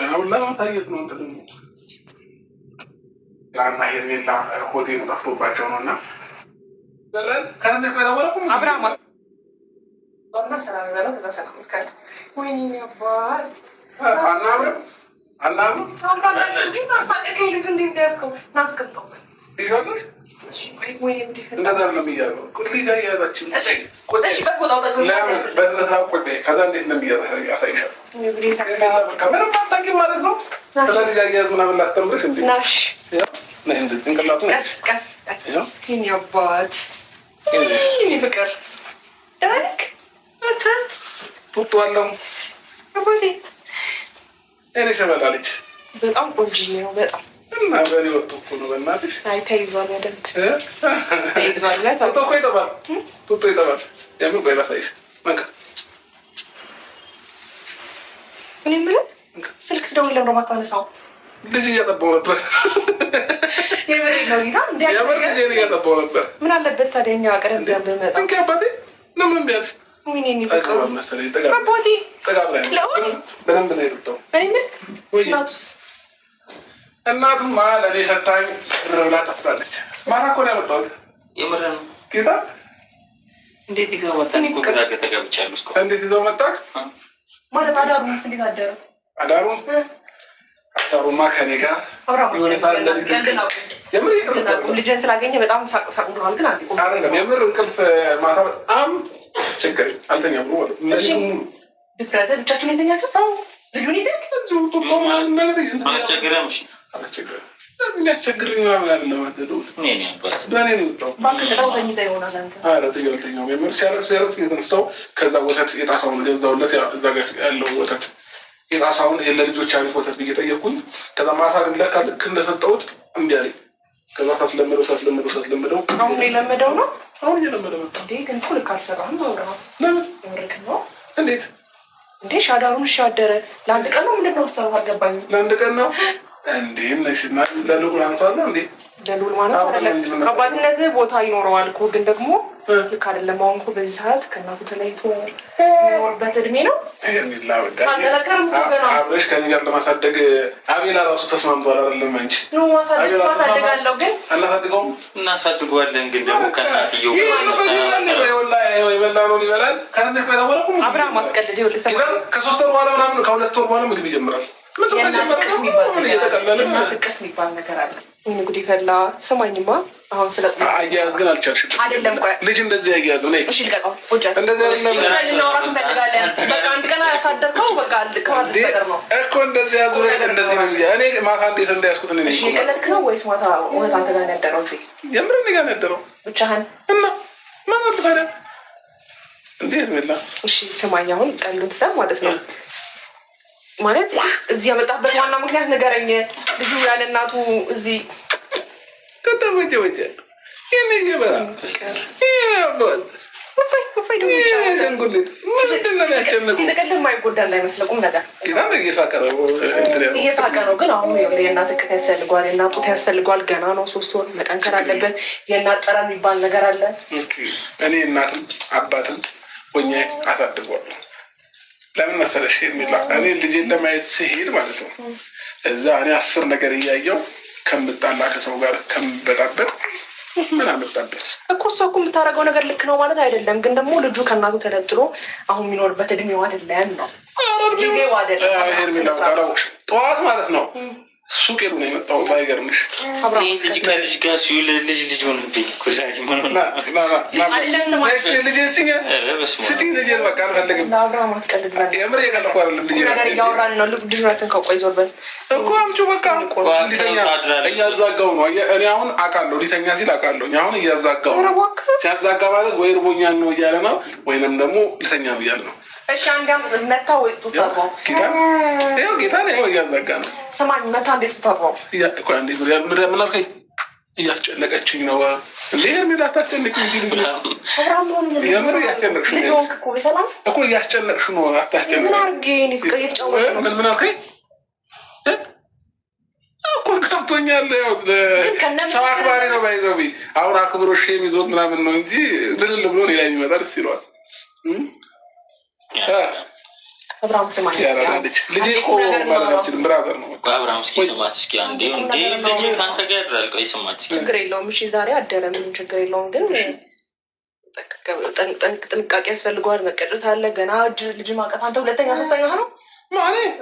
አሁን ለማታየት ነው እንትን ያና ሄርሜላ ሆቴሉ ጠፍቶባቸው ነው እና አብርሃም በጣም ቆንጆ ነው። በጣም እና በኔ ወጥቶ እኮ ነው በእናትሽ። አይ ተይዟል፣ በደንብ ተይዟል። ጡጦ እኮ ይጠባል፣ ጡጦ ይጠባል። የምን ቆይ ላሳይሽ። መንካ እኔ የምልህ ስልክ ስደውል ለምን የማታነሳው? ልጅ እያጠባሁ ነበር። የምሬ ነው ጌታ እንዴ? የምር ልጅ እያጠባሁ ነበር። ምን አለበት ታዲያ እኛ ቀደም ብለን ብንመጣ? እንዴ አባቴ ለምን ቢያልሽ ምን ይፈቀው መሰለኝ። አባቴ ተጋብራኝ በደንብ ነው የጠጣው። እኔ ምን ወይ ናቱስ እናቱማ ለእኔ ሰታኝ ብላ ጠፍታለች። ማታ እኮ ነው ያመጣሁት። የምር ነው ጌታ። እንዴት ይዘው መጣህ? እኮ ግራ ተጋብቻለሁ። እስኮ እንዴት ይዘው መጣህ ማለት አዳሩን እንዴት አደረ? አዳሩማ ከኔ ጋር የሆነ ታል ልጅን ስላገኘ በጣም ሳቅ ብሏል። ግን አይደለም የምር እንቅልፍ ማታ በጣም ችግር አልተኛም ብሎ ማለት ነው። እሺ ድፍረት ብቻችሁን የተኛችሁት? ልጁን ይዘህ ጡጦ ማለት ነው አላስቸገረም? እሺ አላስቸገረም። የሚያስቸግረኝ ምናምን አይደለም። አደዱ በእኔ ነው የወጣው። እባክህ ጥላው ተኝታ ይሆናል። አንተ ኧረ ተኛው የምር ሲያለቅስ የተነሳው ከዛ ወተት የጣሳውን ገዛሁለት። እዛ ጋር ያለው ወተት የጣሳውን ለልጆች አሪፍ ወተት ብዬ ጠየቅኩኝ። ከዛ ማታ ግን ለካ ልክ እንደሰጠሁት እምቢ አለኝ። ከዛ ሳስለምደው አሁን የለመደው ነው። አሁን እየለመደ መጣ። እንዴ ግን እኮ ልክ አልሰራህም ነው። ለምን የምርክ ነው? እንዴት እንዴ ሻዳሩን አደረ። ለአንድ ቀን ነው ምንድን ነው ሀሳቡ? አልገባኝም። ለአንድ ቀን ነው እንዴ? ነሽና ለልዑል አንሳለሁ እንዴ? ለልዑል ማለት አይደለም። አባትነት ቦታ ይኖረዋል እኮ ግን ደግሞ ልክ አይደለም። አሁን እኮ በዚህ ሰዓት ከእናቱ ተለይቶ የሚኖርበት እድሜ ነው። አብረሽ ከዚህ ጋር ለማሳደግ አቤላ ራሱ ተስማምቷል አይደለም? አንቺ ማሳደጋለሁ ግን አናሳድገውም። እናሳድገዋለን ግን ደግሞ ከእናትየው የበላነውን ይበላል። አብርሃም አትቀልድ። ከ3 ወር በኋላ ምናምን ከ2 ወር በኋላ ምግብ ይጀምራል። እናትቀት የሚባል ነገር አለ። እንግዲህ ፈላ ስማኝማ። አሁን ስለ አያያዝ ግን አልቻልሽም አይደለም? ቆይ ልጅ እንደዚህ ያያዝ ነው። እሺ ልቀቀው። እንደዚህ አይደለም። እናውራት እንፈልጋለን። በቃ አንድ ቀን አሳደርከው በቃ አንድ ነገር ነው እኮ እንደዚህ ያዙ። እንደዚህ ነው። እኔ ማታ እንዴት እንዳያስኩት እኔ እሺ ቀለድክ ነው ወይስ ማታ እውነት አንተ ጋር ያደረው? እዚህ የምር እኔ ጋር ያደረው ብቻህን እና ማን ወጣ እንዴ? ሜላ እሺ ስማኝ። አሁን ቀሉን ትተህ ማለት ነው ማለት እዚህ ያመጣበት ዋና ምክንያት ንገረኝ። ልጁ ያለ እናቱ እዚህ ከተመቸ የኔ ገበራ ሲዘቀል የማይጎዳ እንዳይመስልህ ቁም ነገር እየሳቀ ነው። ግን አሁን የእናት እቅፍ ያስፈልገዋል፣ የእናት ጡት ያስፈልገዋል። ገና ነው 3 ወር መጠንከር አለበት። የእናት ጠረን የሚባል ነገር አለ። እኔ እናትም አባትም ሆኜ አሳድገዋለሁ። ለምን መሰለሽ የሚላ እኔ ልጄን ለማየት ሲሄድ ማለት ነው እዛ እኔ 10 ነገር እያየው ከምጣላ ከሰው ጋር ከምበጣበጥ ምን አመጣበት እኮ። እሷ እኮ የምታደርገው ነገር ልክ ነው ማለት አይደለም። ግን ደግሞ ልጁ ከእናቱ ተለጥሎ አሁን የሚኖርበት እድሜው አይደለም ነው ጊዜው አይደለም። ጠዋት ማለት ነው ሱቅ ሄዱ ነው የመጣው። ባይገርምሽ ልጅ ከልጅ ጋር ሲውል ልጅ ሆነብኝ እኮ ዛሬ ምን የምር የቀለኩ አይደለም። ነገር እያወራን ነው። ልጅነትን ከቆይ ዞርበት እኮ አምጪ በቃ ሊተኛ እያዛጋው ነው። እኔ አሁን አውቃለሁ ሊተኛ ሲል አውቃለሁ። አሁን እያዛጋው ሲያዛጋ ማለት ወይ እርቦኛል ነው እያለ ነው ወይንም ደግሞ ሊተኛ ነው እያለ ነው። እሺ አንዳም መታ ወይ ጡጣጣው ጌታ ነው እያዛጋ ነው። ስማኝ መታ እንዴት ጡጣጣው እኮ እንዴት ምን አልከኝ? እያስጨነቀችኝ ነው እንዴ? ምን አታስጨንቅኝ እንጂ አብራም ነው የምር እያስጨነቅሽ ነው እኮ በሰላም እኮ እያስጨነቅሽ ነው። አታስጨንቅኝ። ምን አርጌ ነው ፍቅር እየተጫወተ ነው። ምን አልከኝ እኮ ከብቶኛል። ያው ሰው አክባሪ ነው ባይዘው አሁን አክብሮሽ የሚዞት ምናምን ነው እንጂ ልል ብሎ ሌላ የሚመጣ ደስ ይለዋል። አብርሃም ስማኝ ልጄ እኮ ማለታችን ብራዘር ነው። አብርሃም እስኪ ስማት እስኪ አንዴ እንዴ ልጄ ከአንተ ጋር ያድራል። ቆይ ስማት እስኪ። ችግር የለውም እሺ፣ ዛሬ አደረ ምንም ችግር የለውም። ግን ጥንቃቄ ያስፈልገዋል። መቀጨት አለ ገና ልጅ ማቀፍ። አንተ ሁለተኛ ሶስተኛ ነው ማለት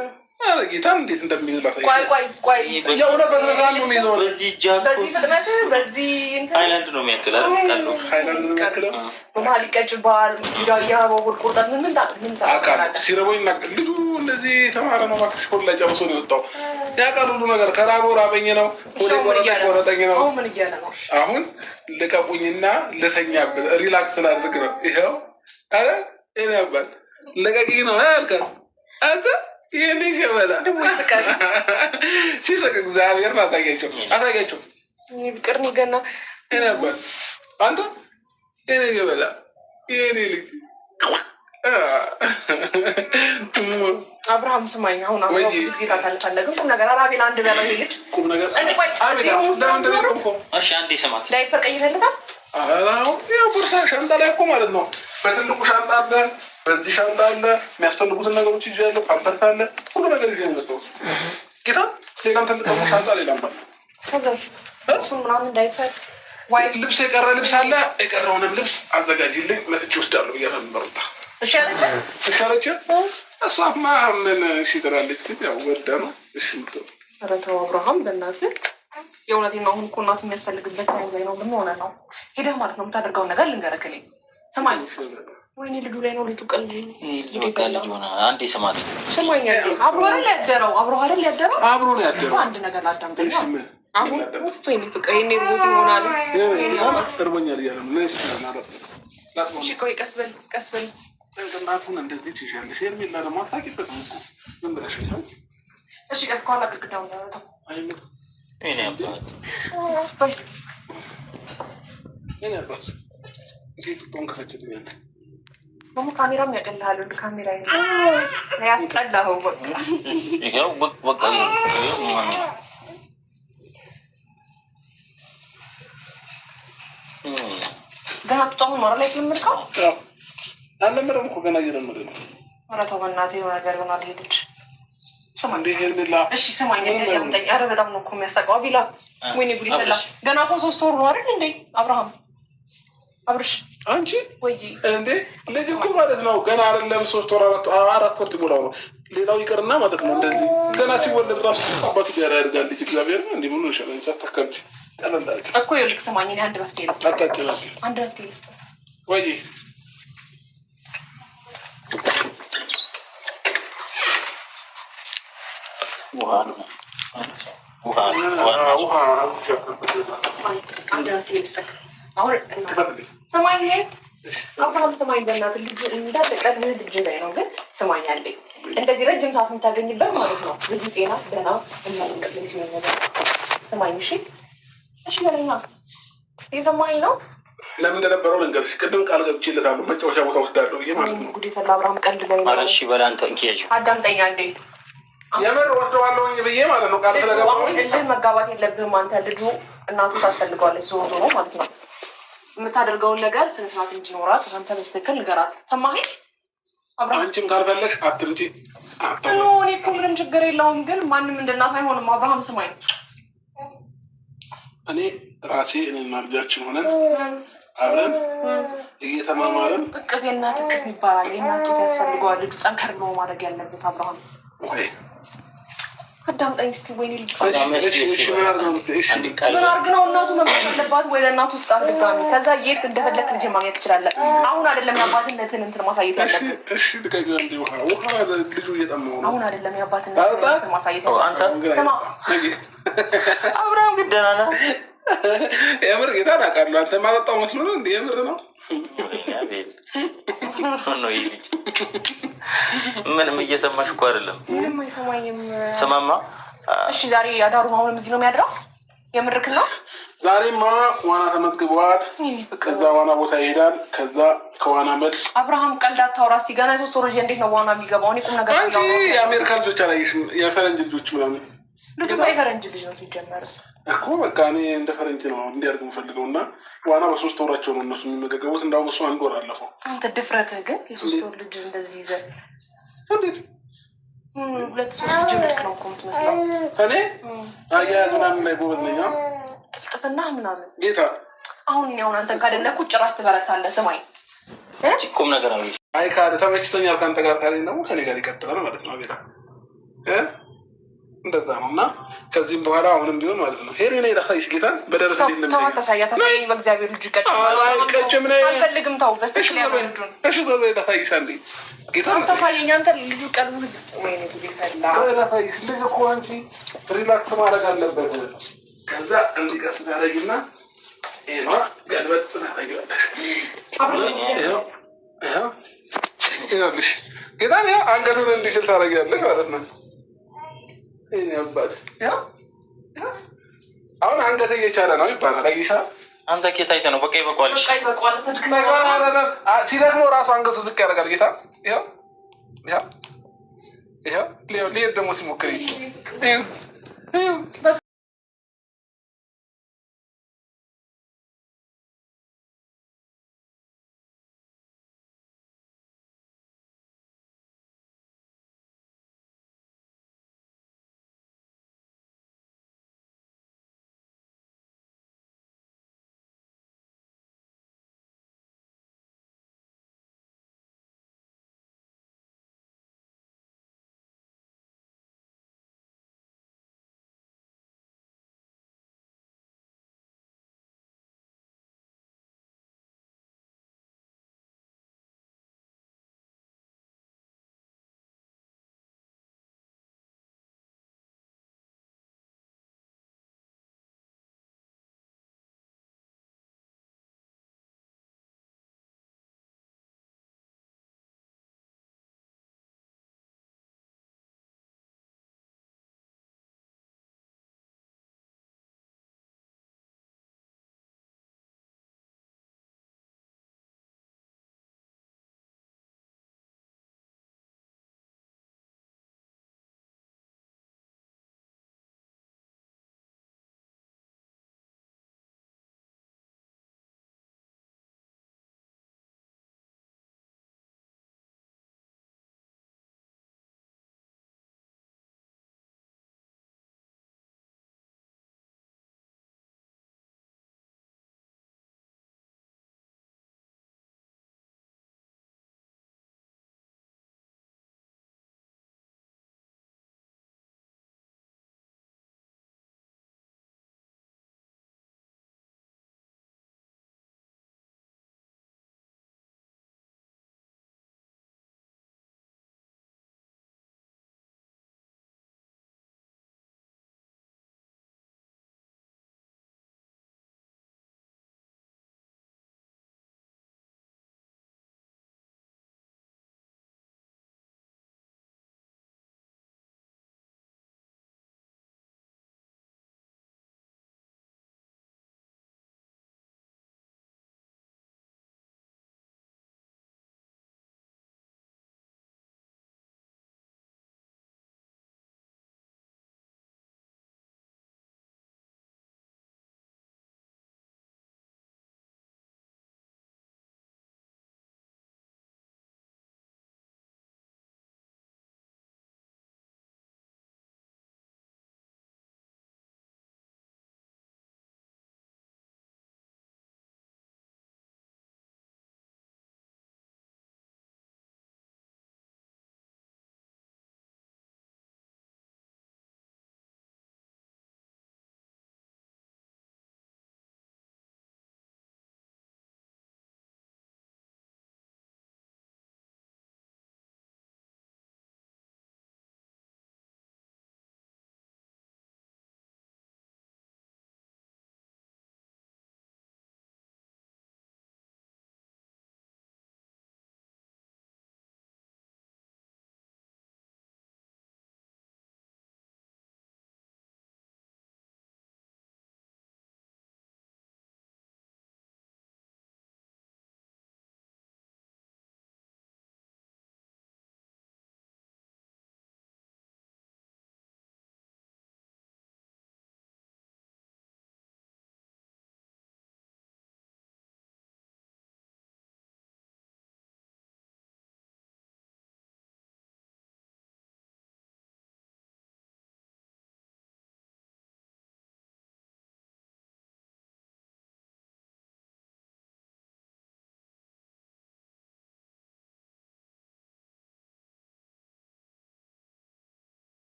ጌታን እንዴት እንደሚይዝላት ቆይ በዚህ ፍጥነት በዚህ ሃይላንድ ነው የሚያክላል በመሀል ይቀጭባል። ቁርጠት ምን ሲረቦኝ ልጁ እንደዚህ የተማረ ነው። እባክሽ ሁላ ጨርሶ ነው የወጣው። ያውቃል ሁሉ ነገር። ከራቦ ራበኝ ነው፣ ቆረጠኝ ነው። ምን እያለ ነው? አሁን ልቀቁኝና ልተኛበት ሪላክስ ላድርግ ነው። ይኸው አረ ይሄ ያባል ለቀቂኝ ነው ያልከው አንተ ይህን ሸበላ ሲሰቅ እግዚአብሔርን አሳያቸው ፍቅርን ገና ነበር። አንተ ይህን ሸበላ ይህን ልጅ አብርሃም ስማኝ፣ አሁን ብዙ ጊዜ ታሳልፋለህ። ግን ቁም ነገር አራቤል አንድ በለው ይሄ ልጅ ቁም ነገር አንዴ ስማት። ዳይፐር ቀይረልታል። ቦርሳ ሻንጣ ላይ እኮ ማለት ነው። በትልቁ ሻንጣ አለ፣ በዚህ ሻንጣ አለ። የሚያስፈልጉትን ነገሮች ይዣለሁ። ፓምፐርስ አለ፣ ሁሉ ነገር ይዤ ነው ጌታ። ሌላም ትልቅ ሻንጣ ሌላም አለ። ከዛስ እሱን ምናምን ዳይፐር ልብስ የቀረ ልብስ አለ። የቀረውንም ልብስ አዘጋጅልኝ መጥቼ እወስዳለሁ ብያለሁ። መሩታ እሺ አለች። እሷማ ምን እሺ ትላለች። ያው ወዳ ነው እሺ የምትለው። ኧረ ተው አብርሃም በእናትህ የእውነቴን ነው። አሁን እኮ እናት የሚያስፈልግበት ላይ ነው። ምን ሆነ ነው ሄደህ ማለት ነው የምታደርገውን ነገር ልንገረክልኝ። ስማኝ፣ ወይኔ ልጁ ላይ ነው ልጁ ቀል አንዴ ስማት። ስማኝ፣ አብሮ አይደል ያደረው? አብሮ ነው ያደረው። አንድ ነገር ላዳምጠኝ። አሁን ወይኔ ፍቅር የኔ ሩት ይሆናል። ተርቦኛል እያለ ነው። እሺ ቆይ ቀስ በል እናቱን እንደዚህ ትይዣለሽ። ሄርሜላ ደግሞ አታውቂበትም እኮ ምን ብለሽ ነው? እሺ ቀስ ከኋላ ግድግዳው ተው። እኔ አባት ጌጡን ከፈችልኛል። ደግሞ ካሜራም ያቀልሃል። ካሜራ ያስጠላኸው በቃ ይኸው በቃ ገና ጡጣሙን ኖረ ላይ ስለምልከው አልለመደም እኮ ገና እየለመደ ነው። ኧረ ተው በእናትህ የሆነ ነገር ሆና ሄደች። እንዴ ሄርሜላ እሺ ስማኝ፣ ያምጠኝ። ኧረ በጣም ነው እኮ የሚያሳቀው። ቢላ ወይኔ ጉድ ይፈላ። ገና እኮ 3 ወር ነው አይደል እንዴ አብርሃም? አብርሽ አንቺ ወይ እንዴ እንደዚህ እኮ ማለት ነው። ገና አይደለም 3 ወር 4 ወር ሊሞላው ነው። ሌላው ይቀርና ማለት ነው እንደዚህ ገና ሲወለድ ራሱ አባቱ ጋር ያድጋል ልጅ። እግዚአብሔር እንዴ ምን ነው ሸለንቻ ተከብጂ ቀለላክ እኮ ይልክ ስማኝ፣ እኔ አንድ መፍትሄ ልስጥ። አንድ መፍትሄ ልስጥ ወይ ስማኝ አብርሃም ስማኝ፣ በእናትህ ልጅ እንዳለ ቀድመህ ልጅ ላይ ነው። ግን ስማኝ አለኝ እንደዚህ ረጅም ሰዓት የምታገኝበት ማለት ነው። ልጁ ጤና ደህና እናንቀጥ ላይ ሲሆን ነገር ስማኝ። እሺ በለኛ። የሰማኝ ነው። ለምን እንደነበረው ልንገርሽ። ቅድም ቃል ገብቼለታለሁ መጫወቻ ቦታ ወስዳለሁ ብዬ ማለት ነው። ጉድ የፈላ አብርሃም ቀልድ ላይ ነው። እሺ በል አንተ እንኪያዥ አዳምጠኛ እንዴ የምር ወስደዋለሁኝ ብዬ ማለት ነው። ቃል ስለገባሁኝ እልህ መጋባት የለብህም አንተ። ልጁ እናቱ ታስፈልገዋለች ዞሮ ዞሮ ማለት ነው። የምታደርገውን ነገር ስነ ስርዓት እንዲኖራት አንተ በስትክክል ንገራት። ሰማኸኝ? አንቺም ካልፈለግሽ አትምጪ። እኔ እኮ ምንም ችግር የለውም፣ ግን ማንም እንደ እናት አይሆንም። አብርሃም ስማኝ፣ እኔ ራሴ እኔና ልጃችን ሆነን አብረን እየተማማረን እቅፍ የእናት እቅፍ ይባላል። የእናት ጡት ያስፈልገዋል ልጁ። ጠንከር ነው ማድረግ ያለበት አብርሃም። አዳምጠኝ እስኪ። ወይኔ ልጅ ምን አድርግ ነው እናቱ መምጣት አለባት ወይ ለእናቱ ስጣት ድጋሚ። ከዛ የት እንደፈለክ ልጅ ማግኘት ትችላለህ። አሁን አይደለም የአባትነትን እንትን ማሳየት ያለብህ። ልጁ እየጠማሁ ነው። አሁን አይደለም የአባትነትን ማሳየት ያለብህ። ስማ አብርሃም ግን ደህና ነህ? የምር ጌታ ታውቃለህ። አንተ ማጠጣው መስሎ ነው እንደ የምር ነው። ምንም እየሰማሽ እኮ አይደለም። ምንም አይሰማኝም። ስማማ እሺ ዛሬ አዳሩን አሁንም እዚህ ነው የሚያድረው? የምርክ ነው? ዛሬማ ዋና ተመዝግበዋል። ከዛ ዋና ቦታ ይሄዳል። ከዛ ከዋና መልስ አብርሃም ቀልድ አታውራ እስኪ። ገና 3 ወር እንዴት ነው ዋና የሚገባው? እኔ ቁም ነገር አንቺ የአሜሪካ ልጆች አላየሽም? የፈረንጅ ልጆች ምናምን ልጁ የፈረንጅ ልጅ ነው ሲጀመር እኮ በቃ እኔ እንደ ፈረንጅ ነው እንዲያርግ የምፈልገው። እና ዋና በ3 ወራቸው ነው እነሱ የሚመገቡት። እንዳሁም እሱ 1 ወር አለፈው። አንተ ድፍረትህ ግን የ3 ወር ልጅ እንደዚህ ይዘህ እንዴት ሁለት ሶስት ጅምቅ ነው እኮ የምትመስለው። እኔ አያያዝ ምናምን ላይ ጎበዝ ነኝ። ጥፍና ምናምን ጌታ አሁን ያሁን አንተን ካደነኩ ጭራሽ ትበረታለህ። ስማኝ ቁም ነገር አለ። አይ ካለ ተመችቶኛል። ከአንተ ጋር ካለኝ ደግሞ ከኔ ጋር ይቀጥላል ማለት ነው። ቤታ እንደዛ ነው። እና ከዚህም በኋላ አሁንም ቢሆን ማለት ነው ሄሬ ነ ላሳይሽ ጌታን በደረስ ተሳያኝ በእግዚአብሔር ልጁ ቀጭም አልፈልግም። ተው በስተሽ ልጁን እሺ ዞር ላሳይሽ አንዴ ጌታን ተሳየኝ። አንተ ልጁ ቀልብዝ ወይ ላሳይሽ ልጅ እኮ አንቺ ሪላክስ ማድረግ አለበት። ከዛ እንዲቀስ ታደረጊና ይሄ ገልበጥ ታደረጊዋለሽ። ይኸውልሽ ጌታን ያው አንገቱን እንዲችል ታደረጊያለሽ ማለት ነው። አባት አሁን አንገት እየቻለ ነው ይባላል። አይሻ አንተ ኬት አይተህ ነው? በቃ ይበቃዋል። ሲደክመው ራሱ አንገቱ ዝቅ ያደርጋል። ጌታ ይኸው ሊሄድ ደግሞ ሲሞክር